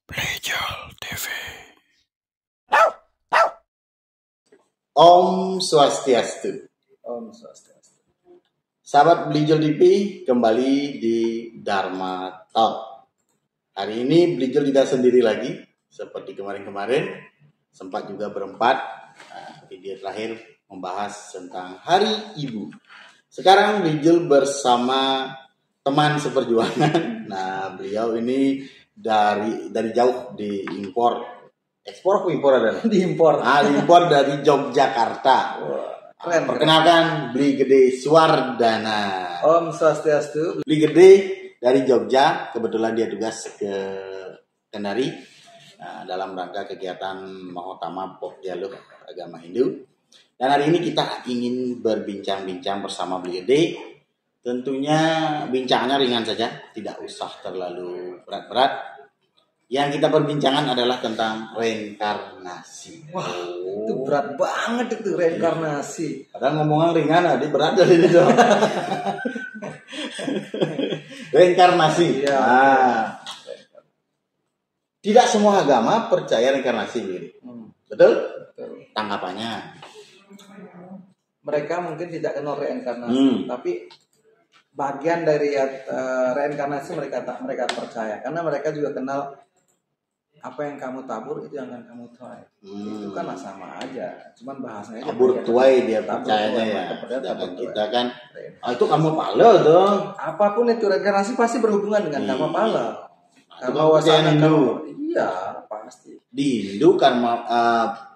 Plejal TV. Om Swastiastu. Om Swastiastu. Sahabat Belijol TV kembali di Dharma Talk. Hari ini Belijol tidak sendiri lagi seperti kemarin-kemarin, sempat juga berempat. Video terakhir membahas tentang Hari Ibu. Sekarang Belijol bersama teman seperjuangan. Nah, beliau ini dari jauh diimpor. Ekspor apa impor adalah? Diimpor. Diimpor dari Yogyakarta. Keren. Perkenalkan, Beli Gede Suwardana. Om Swastiastu. Beli Gede dari Jogja, kebetulan dia tugas ke Kendari dalam rangka kegiatan Mahotama Pok Dialog Agama Hindu. Dan hari ini kita ingin berbincang-bincang bersama Beli Gede. Tentunya bincangnya ringan saja, tidak usah terlalu berat-berat. Yang kita perbincangan adalah tentang reinkarnasi. Wah, itu berat banget itu reinkarnasi. Padahal ngomongnya ringan, dia berat dari itu. Reinkarnasi. Ya. Tidak semua agama percaya reinkarnasi, betul? Betul. Tanggapannya? Mereka mungkin tidak kenal reinkarnasi, tapi bagian dari reinkarnasi mereka percaya, karena mereka juga kenal apa yang kamu tabur itu yang akan kamu tuai. Itu kan sama aja, cuman bahasanya Tabur tuai dia percayanya ya. Sedangkan kita kan, itu kamu pala dong. Apapun itu reinkarnasi pasti berhubungan dengan karma pala. Karma wasana Hindu. Iya, pasti. Di Hindu karma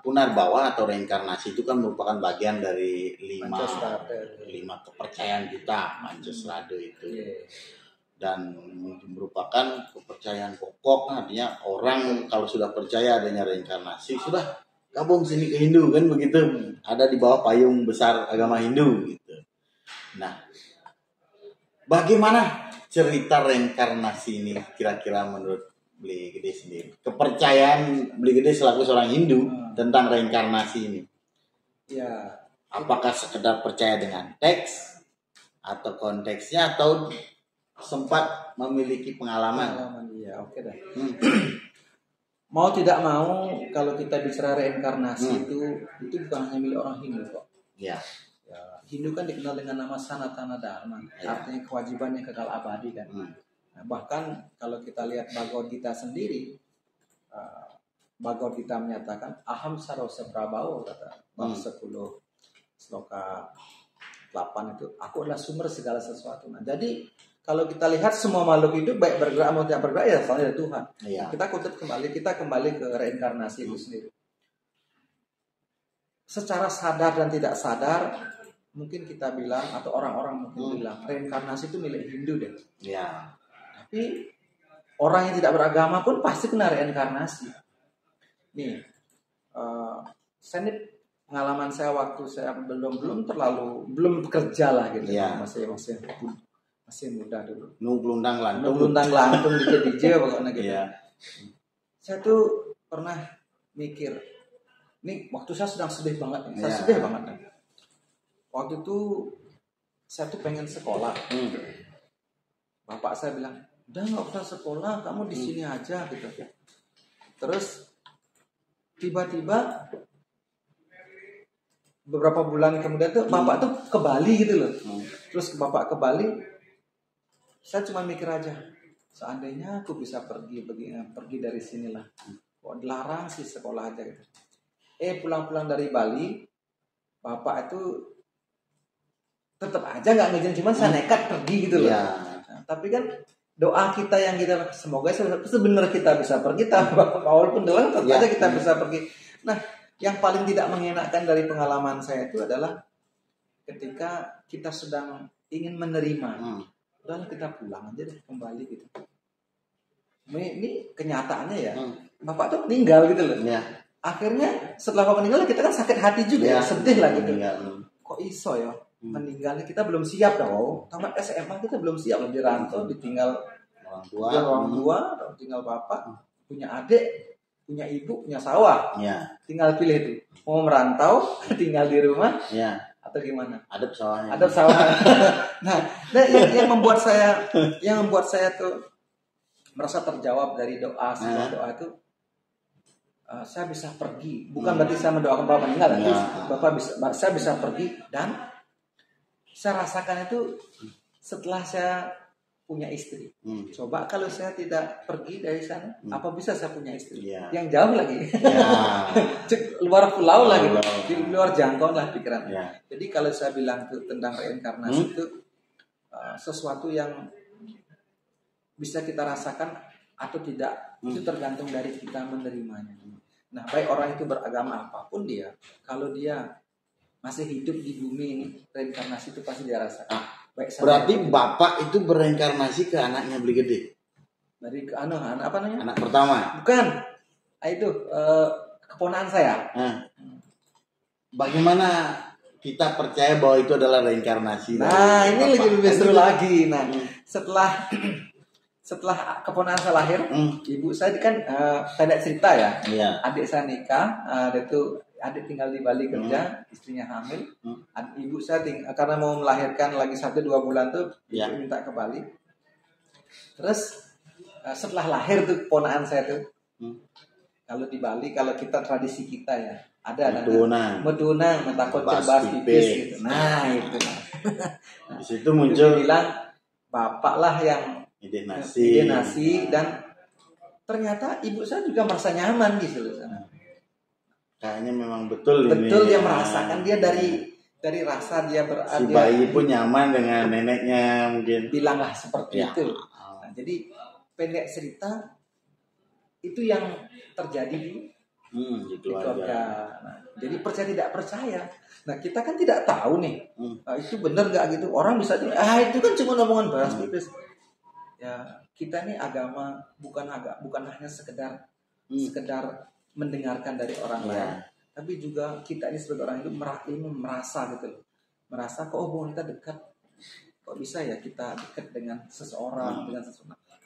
punarbawa atau reinkarnasi itu kan merupakan bagian dari lima kepercayaan kita, Pancasrada itu. Dan merupakan kepercayaan pokok, artinya orang kalau sudah percaya adanya reinkarnasi sudah gabung sini ke Hindu kan begitu, ada di bawah payung besar agama Hindu gitu. Nah, bagaimana cerita reinkarnasi ini kira-kira menurut Beli Gede sendiri? Kepercayaan Beli Gede selaku seorang Hindu tentang reinkarnasi ini. Ya. Apakah sekedar percaya dengan teks atau konteksnya atau sempat memiliki pengalaman? Iya, oke dah. Mau tidak mau, kalau kita bicara reinkarnasi itu bukan hanya milik orang Hindu kok. Ya. Hindu kan dikenal dengan nama Sanatana Dharma, artinya kewajiban yang kekal abadi kan. Nah, bahkan kalau kita lihat Bhagavad Gita sendiri, Bhagavad Gita menyatakan Aham Sarvasya Prabhawa, kata bab 10 sloka 8 itu, aku adalah sumber segala sesuatu. Nah, jadi kalau kita lihat semua makhluk hidup baik bergerak maupun tidak bergerak ya soalnya ada Tuhan. Iya. Kita kembali ke reinkarnasi itu sendiri. Secara sadar dan tidak sadar mungkin kita bilang, atau orang-orang mungkin bilang reinkarnasi itu milik Hindu deh. Ya. Tapi orang yang tidak beragama pun pasti kena reinkarnasi. Nih, saya ini pengalaman saya waktu saya belum bekerja lah gitu. Ya. Masih muda dulu. Nungglundang lantung DJ pokoknya gitu. Iya. Saya tuh pernah mikir, nih waktu saya sedang sedih banget nih. Saya sedih banget nih. Waktu itu saya tuh pengen sekolah. Bapak saya bilang, udah nggak usah sekolah, kamu di sini aja gitu. Terus tiba-tiba beberapa bulan kemudian tuh bapak tuh ke Bali gitu loh. Terus bapak ke Bali, saya cuma mikir aja, seandainya aku bisa pergi dari sinilah. Kok dilarang sih sekolah aja gitu. Pulang-pulang dari Bali, bapak itu tetap aja nggak ngizinin, cuman saya nekat pergi gitu loh. Nah, tapi kan doa kita yang kita semoga sebenarnya kita bisa pergi, walaupun doang tetap aja kita bisa pergi. Nah, yang paling tidak mengenakan dari pengalaman saya itu adalah ketika kita sedang ingin menerima. Udahlah kita pulang aja deh, kembali gitu. Ini kenyataannya ya. Bapak tuh meninggal gitu loh. Ya. Akhirnya setelah bapak meninggal kita kan sakit hati juga, sedih lah gitu. Kok iso ya meninggalnya, kita belum siap dong. Tamat SMA kita belum siap, di rantau, ditinggal orang tua, tinggal bapak, punya adik, punya ibu, punya sawah. Tinggal pilih itu. Mau merantau, tinggal di rumah. Atau gimana? Adab sawahnya. Nah, yang membuat saya tuh merasa terjawab dari doa, sebuah doa itu, saya bisa pergi. Bukan berarti saya mendoakan Bapak meninggal, tapi saya bisa pergi, dan saya rasakan itu setelah saya punya istri. Coba kalau saya tidak pergi dari sana, apa bisa saya punya istri? Yang jauh lagi, luar pulau lagi, di luar jangkauan lah pikiran. Jadi kalau saya bilang itu tentang reinkarnasi itu sesuatu yang bisa kita rasakan atau tidak, itu tergantung dari kita menerimanya. Nah, baik orang itu beragama apapun dia, kalau dia masih hidup di bumi ini, reinkarnasi itu pasti dia rasakan. Berarti Bapak itu bereinkarnasi ke anaknya Beli Gede? Dari ke anak apa namanya? Anak pertama? Bukan. Itu keponakan saya. Bagaimana kita percaya bahwa itu adalah reinkarnasi? Nah, ini lebih seru lagi. Nah, setelah keponakan saya lahir, ibu saya kan pendek cerita ya. Adik saya nikah, adik tinggal di Bali kerja, istrinya hamil. Ibu saya karena mau melahirkan lagi 1-2 bulan tuh, ibu minta ke Bali. Terus setelah lahir tuh keponakan saya tuh, kalau di Bali, kalau kita tradisi kita ya, ada medunang, mentakut cebas pipis gitu. Nah itu. Di situ muncul bilang bapak lah yang ide nasi, dan ternyata ibu saya juga merasa nyaman gitu loh sana. Kayaknya memang betul dia merasakan, dia dari rasa dia berada. Si bayi pun nyaman dengan neneknya mungkin. Bilanglah seperti itu. Nah, jadi pendek cerita itu yang terjadi di keluarga. Nah, jadi percaya tidak percaya. Nah, kita kan tidak tahu nih, itu benar nggak gitu. Orang bisa itu kan cuma omongan bahas pipis. Ya, kita nih agama bukan hanya sekedar mendengarkan dari orang lain, tapi juga kita ini sebagai orang itu merasa gitu loh. Merasa kok hubungan kita dekat. Kok bisa ya kita dekat dengan seseorang,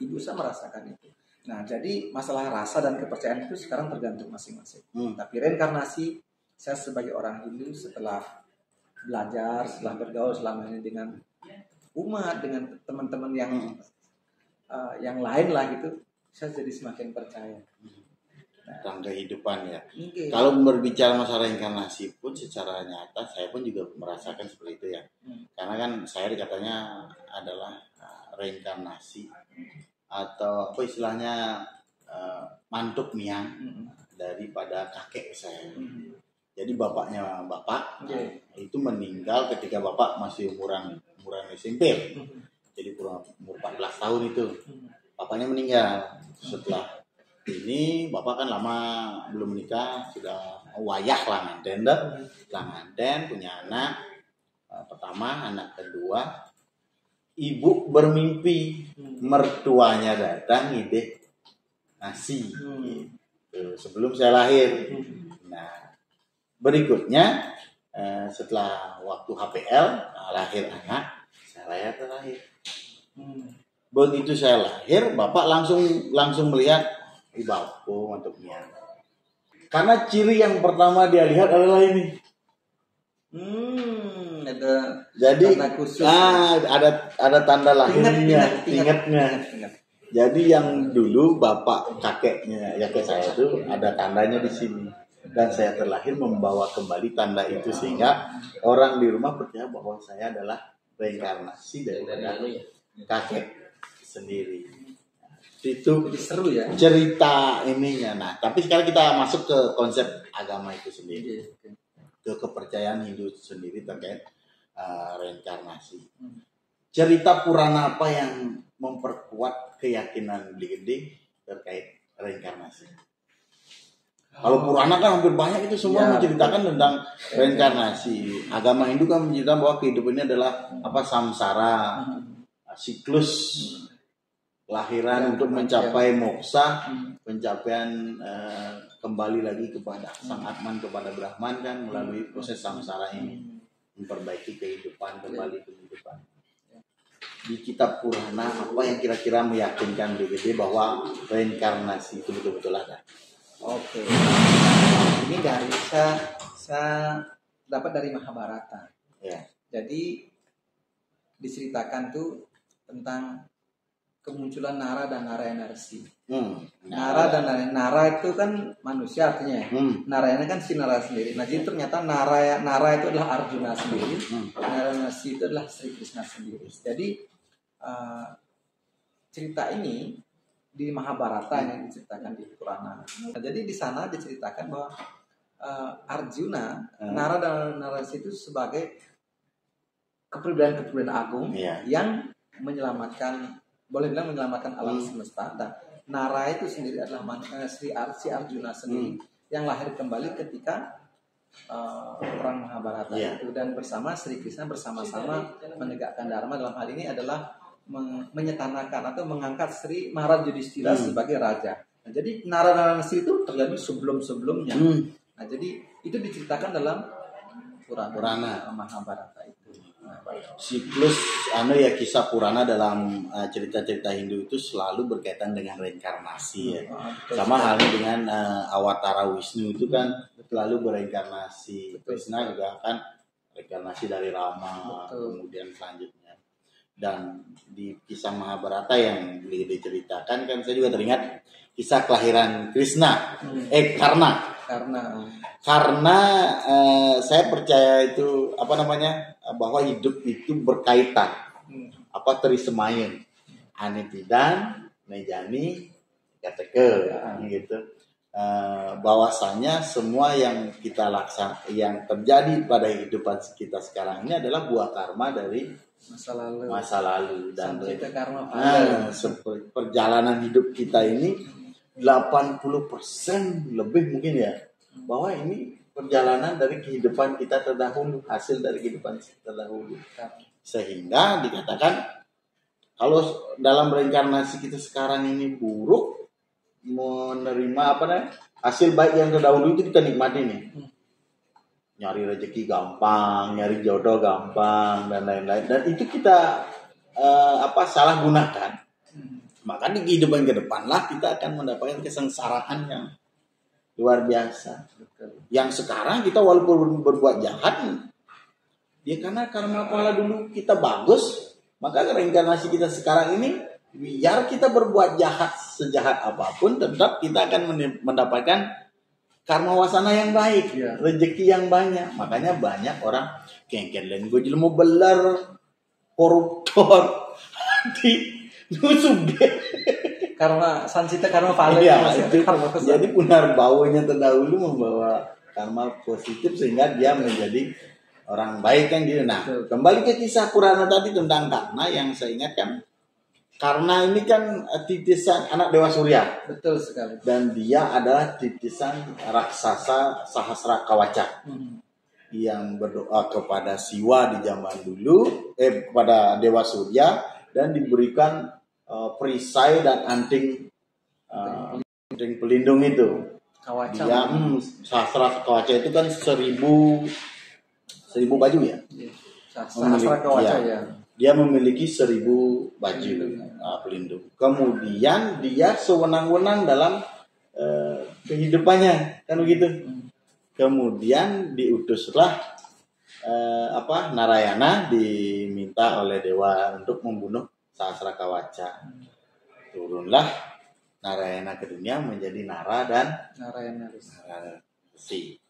Ibu saya merasakan itu. Nah, jadi masalah rasa dan kepercayaan itu sekarang tergantung masing-masing. Tapi reinkarnasi, saya sebagai orang Hindu setelah belajar, setelah bergaul selama ini dengan umat, dengan teman-teman yang lain lah gitu, saya jadi semakin percaya. Tentang kehidupan ya. Kalau berbicara masalah reinkarnasi pun secara nyata saya pun juga merasakan seperti itu ya. Karena kan saya dikatanya adalah reinkarnasi atau apa istilahnya mantuk miang daripada kakek saya. Jadi bapaknya bapak itu meninggal ketika bapak masih umuran SMP. Jadi kurang umur 14 tahun itu. Bapaknya meninggal. Setelah ini bapak kan lama belum menikah, sudah wayah lah nganten punya anak pertama, anak kedua. Ibu bermimpi mertuanya datang ngide nasi sebelum saya lahir. Nah, berikutnya setelah waktu HPL lahir anak, saya lahir. Begitu saya lahir, bapak langsung melihat ibaku untuk niat. Karena ciri yang pertama dia lihat adalah ini. Jadi tanda khusus. Ada tanda lahirnya, ingatnya. Jadi yang dulu bapak kakeknya saya itu ada tandanya di sini. Dan saya terlahir membawa kembali tanda itu sehingga orang di rumah percaya bahwa saya adalah reinkarnasi dari kakek sendiri. Itu seru ya cerita ininya. Nah, tapi sekarang kita masuk ke konsep agama itu sendiri, ke kepercayaan Hindu sendiri terkait reinkarnasi. Cerita Purana apa yang memperkuat keyakinan Beli Gede terkait reinkarnasi? Kalau Purana kan hampir banyak itu semua menceritakan tentang reinkarnasi. Agama Hindu kan menceritakan bahwa kehidupan ini adalah samsara, siklus lahiran untuk mencapai moksa, pencapaian kembali lagi kepada Sang Atman, kepada Brahman kan melalui proses samsara ini, memperbaiki kehidupan, kembali ke kehidupan. Di kitab Purana apa yang kira-kira meyakinkan BGD bahwa reinkarnasi itu betul-betul ada? Oke. Ini dari saya dapat dari Mahabharata. Ya. Jadi diceritakan tuh tentang kemunculan Nara dan Narayana Resi. Nara Nara itu kan manusia artinya ya. Narayana kan si Nara sendiri. Nah jadi ternyata Nara itu adalah Arjuna sendiri. Narayana Resi itu adalah Sri Krishna sendiri. Jadi cerita ini di Mahabharata yang diceritakan di Purana. Nah, jadi di sana diceritakan bahwa Arjuna, Nara dan Narayana itu sebagai kepribadian agung yang menyelamatkan, boleh bilang menyelamatkan alam semesta. Dan Nara itu sendiri adalah si Arjuna sendiri yang lahir kembali ketika perang Mahabharata itu, dan bersama Sri Krishna bersama-sama menegakkan dharma. Dalam hal ini adalah menyetanakan atau mengangkat Sri Maharaj Yudhishthira sebagai raja. Nah, jadi Nara dan Resi itu terjadi sebelum-sebelumnya. Nah, jadi itu diceritakan dalam Purana Mahabharata itu. Siklus kisah Purana dalam cerita-cerita Hindu itu selalu berkaitan dengan reinkarnasi ya. Sama halnya dengan Awatara Wisnu itu kan selalu bereinkarnasi. Krishna juga kan reinkarnasi dari Rama, kemudian selanjutnya. Dan di kisah Mahabharata yang diceritakan kan saya juga teringat kisah kelahiran Krishna, karena saya percaya itu bahwa hidup itu berkaitan Trisemayan Anitidan Nejani Kateke gitu, bahwasanya semua yang kita yang terjadi pada kehidupan kita sekarang ini adalah buah karma dari masa lalu dan perjalanan hidup kita ini 80% lebih mungkin ya, bahwa ini perjalanan dari kehidupan kita terdahulu, hasil dari kehidupan terdahulu. Sehingga dikatakan kalau dalam reinkarnasi kita sekarang ini buruk, menerima hasil baik yang terdahulu itu kita nikmati nih. Nyari rezeki gampang, nyari jodoh gampang dan lain-lain, dan itu kita salah gunakan. Maka di kehidupan ke depan lah kita akan mendapatkan kesengsaraan yang luar biasa. Yang sekarang kita walaupun berbuat jahat, ya karena karma dulu kita bagus, maka reinkarnasi kita sekarang ini biar kita berbuat jahat sejahat apapun, tetap kita akan mendapatkan karma wasana yang baik, rezeki yang banyak. Makanya banyak orang kengkelen gue jelemu beler, koruptor, karena sansita karma pale jadi punar baunya terdahulu membawa karma positif sehingga dia menjadi orang baik kan gitu. Nah, kembali ke kisah Purana tadi tentang Karna yang saya ingatkan. Karna ini kan titisan anak Dewa Surya. Betul sekali. Dan dia adalah titisan raksasa Sahasra Kawaca. Yang berdoa kepada Siwa di zaman dulu, kepada Dewa Surya, dan diberikan perisai dan anting pelindung itu. Kawaca. Dia Sahasra Kawaca itu kan 1000 baju ya. Sahasra Kawaca ya. Dia memiliki 1000 baju pelindung. Kemudian dia sewenang-wenang dalam kehidupannya kan begitu. Kemudian diutuslah Narayana diminta oleh dewa untuk membunuh Sahasra Kawaca. Turunlah Narayana ke dunia menjadi Nara dan Narayana Resi.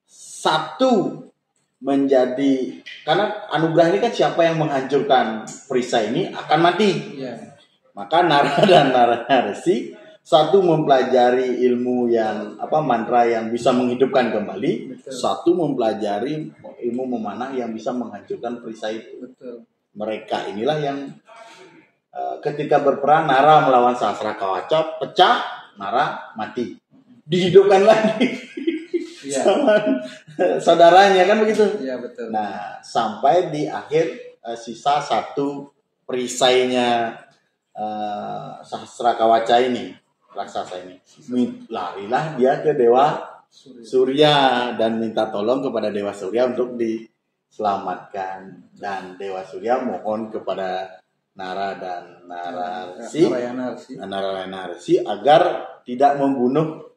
Satu menjadi, karena anugerah ini kan siapa yang menghancurkan perisai ini akan mati. Maka Nara dan Narayana Resi satu mempelajari ilmu yang mantra yang bisa menghidupkan kembali. Betul. Satu mempelajari ilmu memanah yang bisa menghancurkan perisai itu. Betul. Mereka inilah yang ketika berperang Nara melawan Sahasra Kawaca, pecah, Nara mati, dihidupkan lagi sama saudaranya kan begitu. Iya betul. Nah sampai di akhir sisa satu perisainya Sahasra Kawaca ini, raksasa ini, larilah dia ke Dewa Surya dan minta tolong kepada Dewa Surya untuk diselamatkan, dan Dewa Surya mohon kepada Nara dan Narayana Resi agar tidak membunuh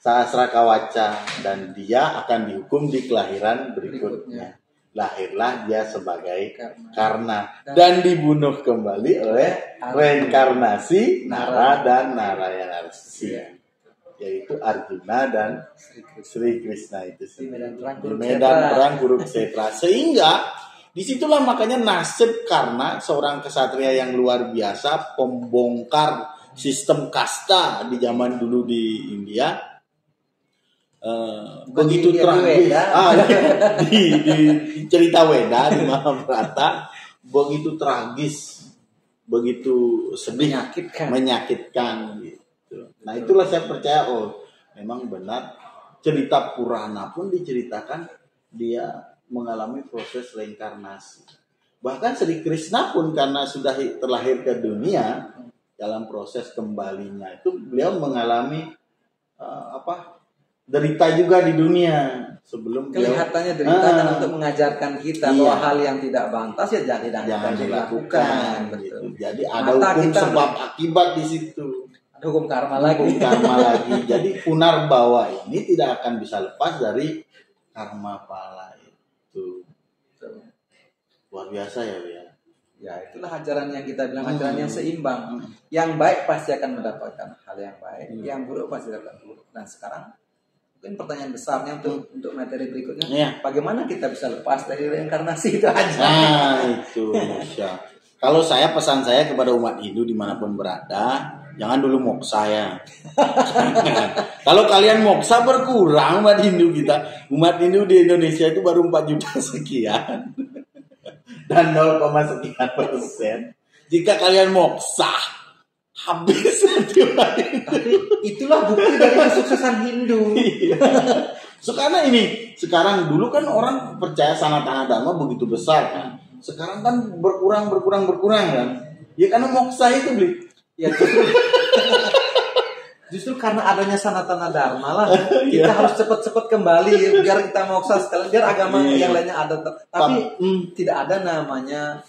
Sahasra Kawaca dan dia akan dihukum di kelahiran berikutnya. lahirlah dia sebagai Karna. Karna dan dibunuh kembali oleh reinkarnasi Nara dan Narayana Rsi, yaitu Arjuna dan Sri Krishna itu Di medan perang di Kurukshetra. medan perang Kurukshetra. Sehingga disitulah makanya nasib Karna, seorang kesatria yang luar biasa, pembongkar sistem kasta di zaman dulu di India. Begitu tragis di cerita Weda di Mahabharata, begitu tragis, begitu sedih, menyakitkan gitu. Nah itulah saya percaya, memang benar cerita Purana pun diceritakan dia mengalami proses reinkarnasi. Bahkan Sri Krishna pun karena sudah terlahir ke dunia, dalam proses kembalinya itu beliau mengalami derita juga di dunia sebelum kelihatannya derita kan untuk mengajarkan kita bahwa hal yang tidak pantas ya jangan dilakukan. Gitu. Jadi ada mata hukum sebab akibat di situ. Ada hukum karma lagi. Jadi Punarbawa ini tidak akan bisa lepas dari karma pala itu. Luar biasa ya. Ya itulah ajaran yang kita bilang ajaran yang seimbang. Yang baik pasti akan mendapatkan hal yang baik, yang buruk pasti akan buruk. Nah sekarang mungkin pertanyaan besarnya untuk materi berikutnya, bagaimana kita bisa lepas dari reinkarnasi itu aja? Nah itu, kalau pesan saya kepada umat Hindu dimanapun berada, jangan dulu moksa ya. Kalau kalian moksa berkurang umat Hindu kita, umat Hindu di Indonesia itu baru 4 juta sekian dan 0,sekian %. Jika kalian moksa, habis. Tapi itulah bukti dari kesuksesan Hindu. Sekarang dulu kan orang percaya Sanatana Dharma begitu besar kan. Sekarang kan berkurang kan. Ya karena moksa itu beli. Ya justru karena adanya Sanatana Dharma lah kita harus cepat-cepat kembali biar kita moksa sekalian, biar agama yang lainnya ada. Tapi tidak ada namanya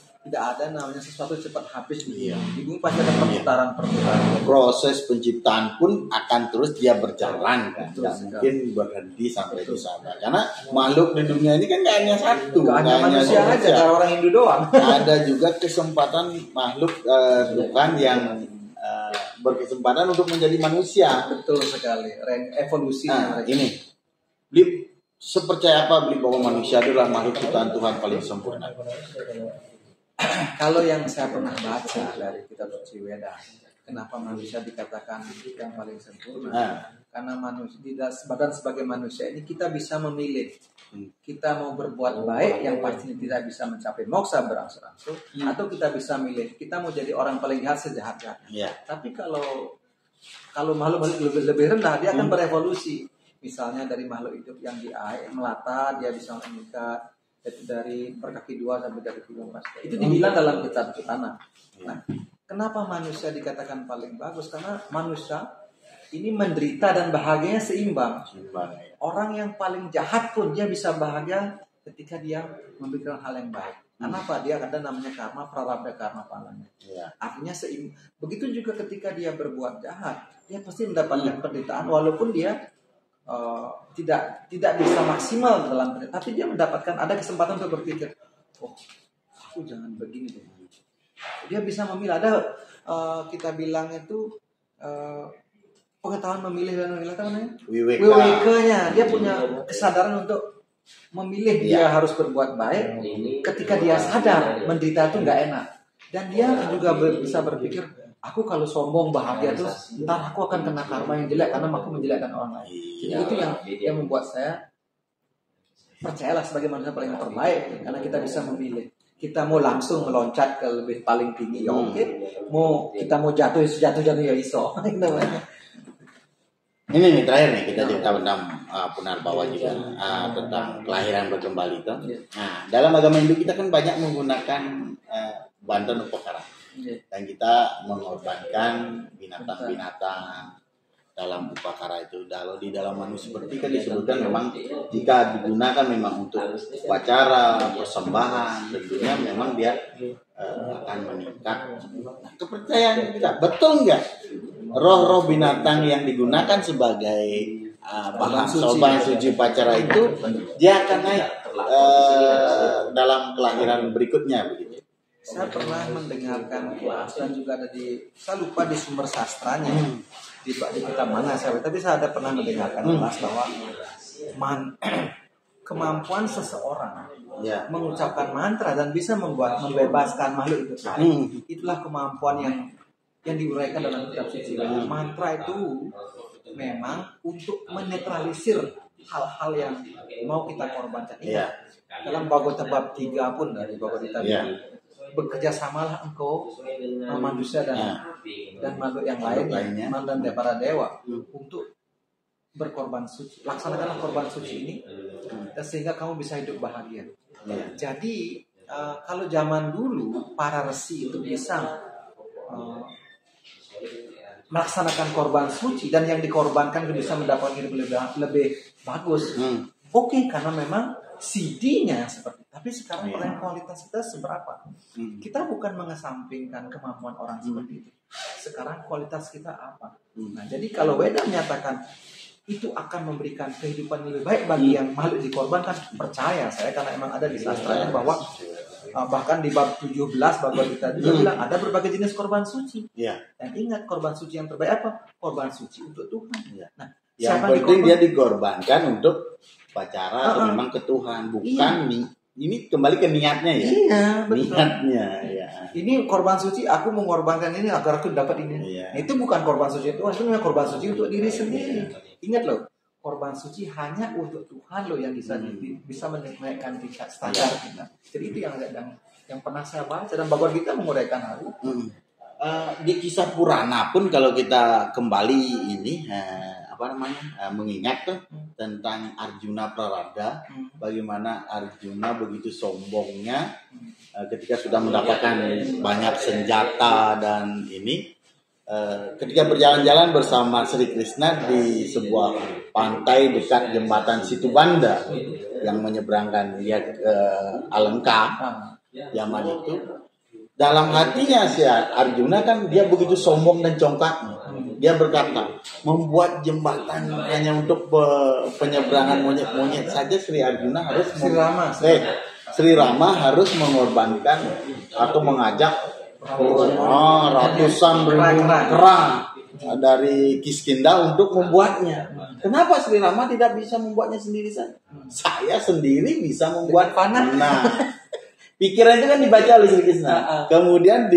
sesuatu cepat habis di bumi. Pasti ada perputaran. Proses penciptaan pun akan terus dia berjalan kan. Tidak mungkin berhenti sampai di sana. Karena makhluk di dunia ini kan gak hanya satu. Gak hanya manusia aja, gak orang Hindu doang. Ada juga kesempatan makhluk Tuhan yang berkesempatan untuk menjadi manusia. Betul sekali. Evolusi. Ini Beli sepercaya apa Beli bahwa manusia adalah makhluk ciptaan Tuhan paling sempurna? Kalau yang saya pernah baca dari kitab suci Weda, kenapa manusia dikatakan yang paling sempurna? Karena manusia sebagai manusia ini kita bisa memilih. Kita mau berbuat baik yang pastinya tidak bisa mencapai moksa berangsur-angsur, atau kita bisa milih kita mau jadi orang paling jahat sejahat-jahatnya. Tapi kalau makhluk lebih rendah, dia akan berevolusi. Misalnya dari makhluk hidup yang di air melata, dia bisa meningkat dari berkaki 2 sampai dari 4. Itu dibilang dalam kitab tanah. Nah, kenapa manusia dikatakan paling bagus? Karena manusia ini menderita dan bahagianya seimbang. Orang yang paling jahat pun dia bisa bahagia ketika dia memikirkan hal yang baik. Kenapa? Dia ada namanya karma, prarabdha karma palanya. Artinya seimbang. Begitu juga ketika dia berbuat jahat, dia pasti mendapatkan penderitaan walaupun dia tidak bisa maksimal dalam penderitaan, tapi dia mendapatkan ada kesempatan untuk berpikir, aku jangan begini deh. Dia bisa memilih. Ada kita bilang itu pengetahuan memilih dan memilih apa namanya? Wewekanya. Dia punya kesadaran untuk memilih. Dia harus berbuat baik ketika dia sadar menderita itu nggak enak. Dan dia juga bisa berpikir, aku kalau sombong bahagia terus, ntar aku akan kena karma yang jelek karena aku menjelekkan orang lain. Jadi itu yang membuat saya percayalah sebagai manusia paling terbaik, karena kita bisa memilih. Kita mau langsung meloncat ke lebih paling tinggi, ya oke. Kita mau jatuh ya iso. Ini nih terakhir nih kita cerita tentang Punarbawa juga, tentang kelahiran berkembali itu. Nah, dalam agama Hindu kita kan banyak menggunakan bantuan upakara. Dan kita mengorbankan binatang-binatang dalam upakara itu. Kalau di dalam Manusmriti kan disebutkan memang jika digunakan memang untuk upacara, persembahan, tentunya memang dia akan meningkat. Nah, kepercayaan kita betul nggak? Roh-roh binatang yang digunakan sebagai bahan sorban suci upacara itu dia akan naik dalam kelahiran berikutnya begitu. Saya pernah mendengarkan kelas dan juga ada saya lupa di sumber sastranya di kitab mana tapi saya ada pernah mendengarkan kelas bahwa kemampuan seseorang mengucapkan mantra dan bisa membebaskan makhluk itu itulah kemampuan yang diuraikan dalam kitab suci. Mantra itu memang untuk menetralisir hal-hal yang mau kita korbankan. Dalam Bhagavata bab 3 pun dari Bhagavata bekerja samalah engkau manusia dan makhluk yang lainnya dan para dewa untuk berkorban suci. Laksanakanlah korban suci ini sehingga kamu bisa hidup bahagia. Jadi kalau zaman dulu para resi itu bisa melaksanakan korban suci dan yang dikorbankan itu bisa mendapatkan hidup lebih bagus. Oke, karena memang CD-nya seperti. Tapi sekarang pertanyaan kualitas kita seberapa? Kita bukan mengesampingkan kemampuan orang seperti itu. Sekarang kualitas kita apa? Nah, jadi kalau Weda menyatakan itu akan memberikan kehidupan lebih baik bagi yang makhluk dikorbankan, percaya saya karena emang ada di sastranya bahwa bahkan di bab 17 bahwa kita juga bilang ada berbagai jenis korban suci. Dan ingat korban suci yang terbaik apa? Korban suci untuk Tuhan. Nah, yang penting dia dikorbankan untuk upacara atau memang ke Tuhan, bukan ini kembali ke niatnya ya. Betul. Niatnya ya. Ini korban suci, aku mengorbankan ini agar aku dapat ini. Itu bukan korban suci Tuhan, itu memang korban suci untuk diri sendiri. Ingat loh, korban suci hanya untuk Tuhan loh yang bisa menaikkan tingkat standar kita. Jadi itu yang pernah saya baca dan Bhagavad Gita menguraikan hal itu. Di kisah Purana pun kalau kita kembali ini mengingat tuh tentang Arjuna Prarada, bagaimana Arjuna begitu sombongnya ketika sudah mendapatkan banyak senjata dan ini ketika berjalan-jalan bersama Sri Krishna di sebuah pantai dekat jembatan Situbanda yang menyeberangkan dia ke Alengka zaman itu. Dalam hatinya si Arjuna kan dia begitu sombong dan congkak. Dia berkata, membuat jembatan hanya untuk penyeberangan monyet-monyet saja Sri Arjuna harus Sri Rama harus mengorbankan atau mengajak ratusan ribu kera dari Kiskinda untuk membuatnya. Kenapa Sri Rama tidak bisa membuatnya sendiri saja? Saya sendiri bisa membuat panah. Nah, pikiran itu kan dibaca oleh Sri Krishna. Kemudian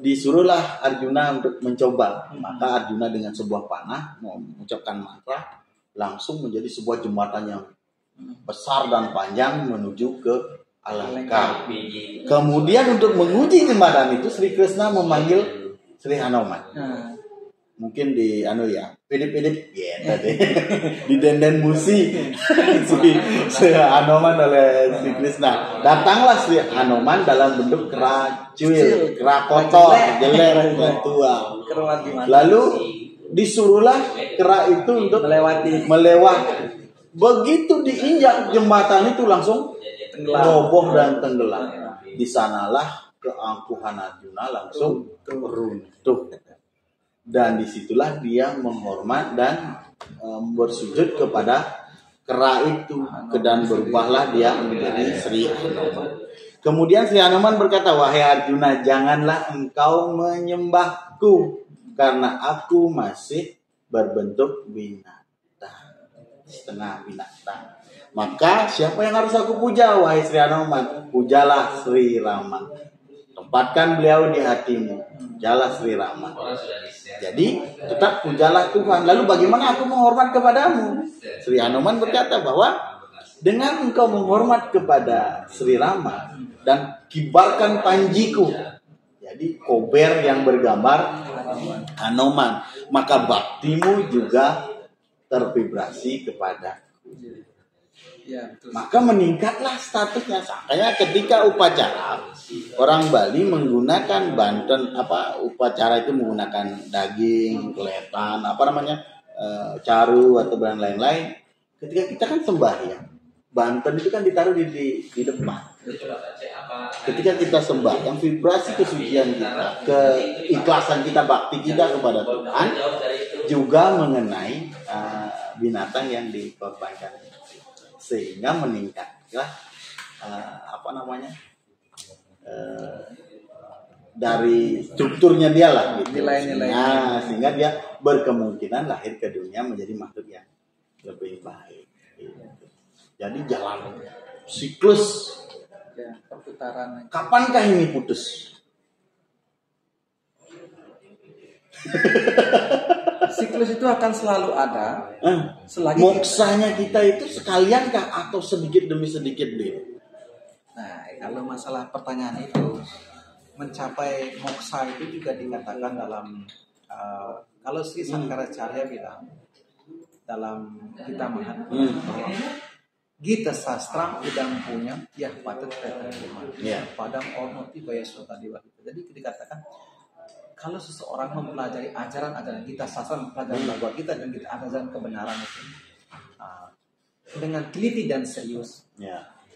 disuruhlah Arjuna untuk mencoba. Maka Arjuna dengan sebuah panah mengucapkan mantra, langsung menjadi sebuah jembatan yang besar dan panjang menuju ke Alengka. Kemudian untuk menguji jembatan itu Sri Krishna memanggil Sri Hanuman. Mungkin di pidip-pidip tadi di denden musi Sri Hanuman oleh Sri Krishna. Datanglah Sri Hanuman dalam bentuk kera cuil, kera kotor, jelek dan tua. Lalu disuruhlah kera itu untuk melewati. Begitu diinjak jembatan itu langsung roboh dan tenggelam. Di sanalah keangkuhan Arjuna langsung runtuh. Dan disitulah dia menghormat dan bersujud kepada kera itu, dan berubahlah dia menjadi Sri Hanuman. Kemudian Sri Hanuman berkata, wahai Arjuna, janganlah engkau menyembahku karena aku masih berbentuk binatang, setengah binatang. Maka siapa yang harus aku puja, wahai Sri Hanuman? Pujalah Sri Rama. Tempatkan beliau di hatimu. Pujalah Sri Rama. Jadi tetap pujalah Tuhan. Lalu bagaimana aku menghormat kepadamu? Sri Hanuman berkata bahwa dengan engkau menghormat kepada Sri Rama dan kibarkan panjiku, jadi kober yang bergambar Hanuman, maka baktimu juga tervibrasi kepada. Maka meningkatlah statusnya. Makanya ketika upacara orang Bali menggunakan upacara itu menggunakan daging, keletan, caru atau dan lain-lain. Ketika kita kan sembahyang, Banten itu kan ditaruh di depan. Ketika kita sembah, yang vibrasi kesucian kita, keikhlasan kita, bakti kita kepada Tuhan, juga mengenai binatang yang dikorbankan, sehingga meningkatlah dari strukturnya dia lah, gitu. Nilai-nilai. Sehingga dia berkemungkinan lahir ke dunia menjadi makhluk yang lebih baik. Gitu. Jadi jalan siklus. Ya, perputaran. Kapankah ini putus? Siklus itu akan selalu ada. Selagi moksanya kita itu sekaliankah atau sedikit demi sedikit deh? Nah, kalau masalah pertanyaan itu, mencapai moksa itu juga dikatakan dalam kalau Sri Sangkaracharya bilang dalam Gita Mahatmya bahwa Gita Sastra idam punya ya patet padam ormoti bayasota dewa. Jadi dikatakan kalau seseorang mempelajari ajaran-ajaran Gita Sastra, mempelajari Bhagavad Gita dan ajaran kebenaran itu dengan teliti dan serius,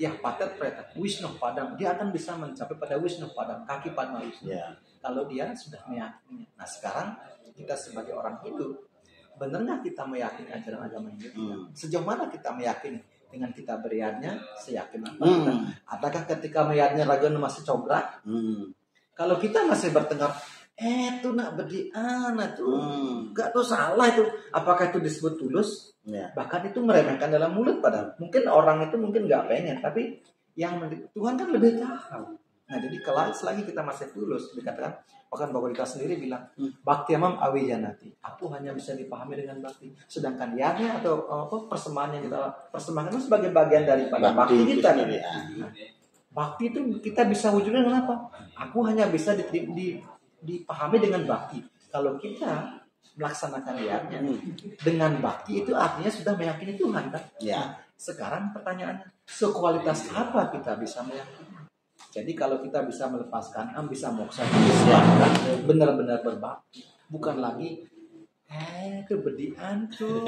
ya patet preta Wisnu Padam, dia akan bisa mencapai pada Wisnu Padam, kaki Padma Wisnu. Kalau dia sudah meyakini. Nah sekarang kita sebagai orang Hindu, benar nggak kita meyakini ajaran agama Hindu? Sejauh mana kita meyakini? Dengan kita beriadnya, seyakin apa kita? Adakah ketika meyakini ragu masih cobrak? Kalau kita masih bertengkar, tuh nak berdiana tuh, nggak tuh salah itu. Apakah itu disebut tulus? Bahkan itu meremehkan dalam mulut padahal. Mungkin orang itu mungkin nggak pengen, tapi yang Tuhan kan lebih tahu. Nah jadi kalau selagi kita masih tulus, dikatakan, bahkan Bhagavad Gita sendiri bilang, Bhakti amam awijanati. Aku hanya bisa dipahami dengan bakti. Sedangkan yagna atau persembahan yang kita persembahkan itu sebagai bagian daripada bakti kita. Nah, bakti itu kita bisa wujudkan dengan apa? Aku hanya bisa dipahami dengan bakti. Kalau kita melaksanakan yagna dengan bakti itu artinya sudah meyakini Tuhan kan? Nah, sekarang pertanyaannya, sekualitas apa kita bisa meyakini? Jadi kalau kita bisa melepaskan bisa moksa, benar-benar berbakti, bukan lagi itu berdian tuh,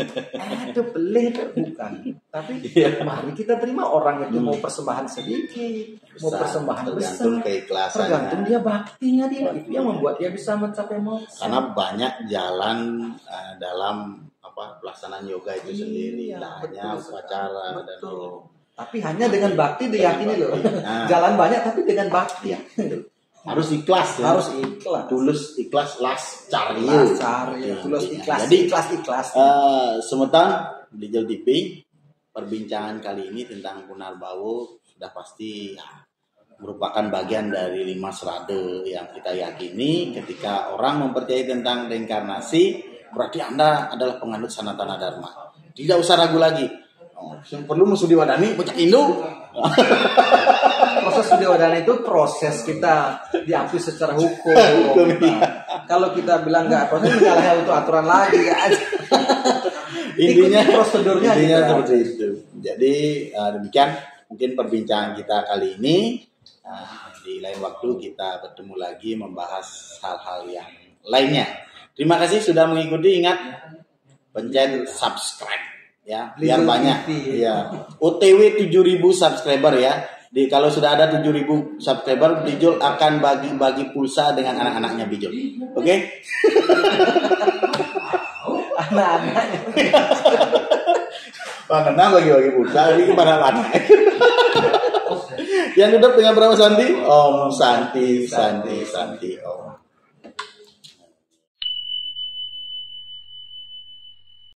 itu beleh tuh, bukan. Tapi mari kita terima orang itu mau persembahan sedikit, mau persembahan besar, tergantung dia baktinya dia, itu yang membuat dia bisa mencapai moksa. Karena banyak jalan dalam pelaksanaan yoga itu sendiri, hanya upacara dan tapi hanya dengan bakti diyakini loh. Jalan banyak tapi dengan bakti. Harus ikhlas ya. Harus ikhlas. Tulus ikhlas las cari. Tulus ikhlas. Jadi ikhlas. Sementara Belijal TV perbincangan kali ini tentang Punarbawu sudah pasti merupakan bagian dari 5 serade yang kita yakini. Ketika orang mempercayai tentang reinkarnasi, berarti Anda adalah penganut Sanatana Dharma. Tidak usah ragu lagi. Yang perlu musuh diwadani puncak induk. Proses diwadani itu proses kita diakui secara hukum. Kalau kita bilang nggak proses, menyalahi untuk aturan lagi kan. Intinya prosedurnya seperti itu. Jadi demikian mungkin perbincangan kita kali ini. Di lain waktu kita bertemu lagi membahas hal-hal yang lainnya. Terima kasih sudah mengikuti. Ingat pencet subscribe. Ya, biar banyak. Ya. OTW 7.000 subscriber ya. Kalau sudah ada 7.000 subscriber, Bijul akan bagi-bagi pulsa dengan anak-anaknya Bijul. Oke? Anak-anaknya. Karena bagi-bagi pulsa ini kepada anak. Yang duduk dengan berapa Santi? Om Santi Santi Santi Om.